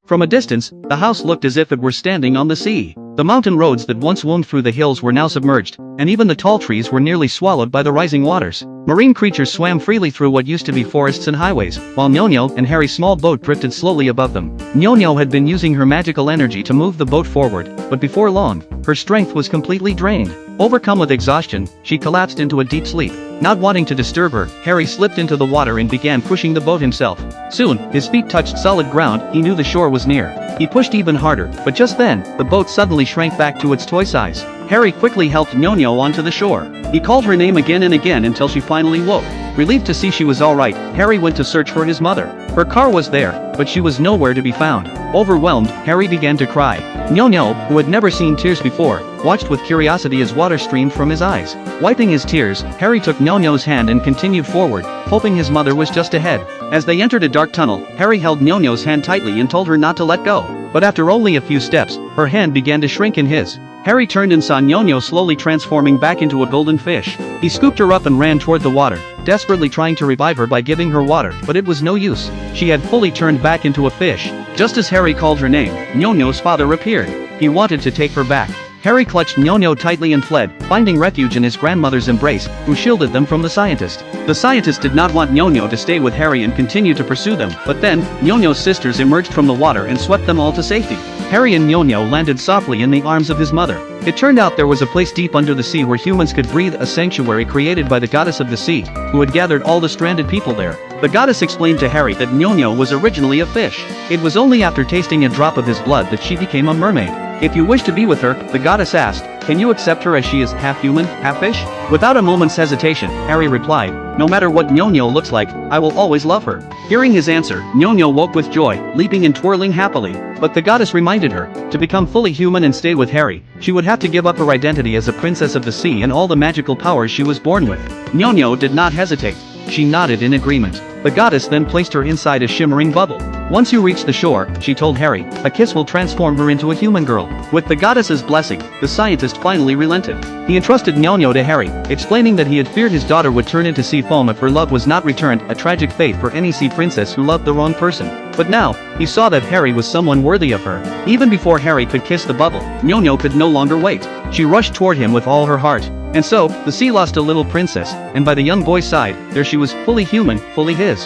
From a distance, the house looked as if it were standing on the sea. The mountain roads that once wound through the hills were now submerged, and even the tall trees were nearly swallowed by the rising waters. Marine creatures swam freely through what used to be forests and highways, while Nyonya and Harry's small boat drifted slowly above them. Nyonya had been using her magical energy to move the boat forward, but before long, her strength was completely drained. Overcome with exhaustion, she collapsed into a deep sleep. Not wanting to disturb her, Harry slipped into the water and began pushing the boat himself. Soon, his feet touched solid ground. He knew the shore was near. He pushed even harder, but just then, the boat suddenly shrank back to its toy size. Harry quickly helped Nyonya onto the shore. He called her name again and again until she finally woke. Relieved to see she was alright, Harry went to search for his mother. Her car was there, but she was nowhere to be found. Overwhelmed, Harry began to cry. Nyonya, who had never seen tears before, watched with curiosity as water streamed from his eyes. Wiping his tears, Harry took Nyonya's hand and continued forward, hoping his mother was just ahead. As they entered a dark tunnel, Harry held Nyonya's hand tightly and told her not to let go. But after only a few steps, her hand began to shrink in his. Harry turned and saw Nyonya slowly transforming back into a golden fish. He scooped her up and ran toward the water, desperately trying to revive her by giving her water, but it was no use. She had fully turned back into a fish. Just as Harry called her name, Nyonya's father appeared. He wanted to take her back. Harry clutched Nyonya tightly and fled, finding refuge in his grandmother's embrace, who shielded them from the scientist. The scientist did not want Nyonya to stay with Harry and continue to pursue them, but then, Nyonya's sisters emerged from the water and swept them all to safety. Harry and Nyonya landed softly in the arms of his mother. It turned out there was a place deep under the sea where humans could breathe, a sanctuary created by the goddess of the sea, who had gathered all the stranded people there. The goddess explained to Harry that Nyonya was originally a fish. It was only after tasting a drop of his blood that she became a mermaid. If you wish to be with her, the goddess asked, can you accept her as she is half human, half fish? Without a moment's hesitation, Harry replied, no matter what Nyonya looks like, I will always love her. Hearing his answer, Nyonya woke with joy, leaping and twirling happily. But the goddess reminded her, to become fully human and stay with Harry, she would have to give up her identity as a princess of the sea and all the magical powers she was born with. Nyonya did not hesitate. She nodded in agreement. The goddess then placed her inside a shimmering bubble. Once you reach the shore, she told Harry, a kiss will transform her into a human girl. With the goddess's blessing, the scientist finally relented. He entrusted Nyonya to Harry, explaining that he had feared his daughter would turn into sea foam if her love was not returned, a tragic fate for any sea princess who loved the wrong person. But now, he saw that Harry was someone worthy of her. Even before Harry could kiss the bubble, Nyonya could no longer wait. She rushed toward him with all her heart. And so, the sea lost a little princess, and by the young boy's side, there she was, fully human, fully his.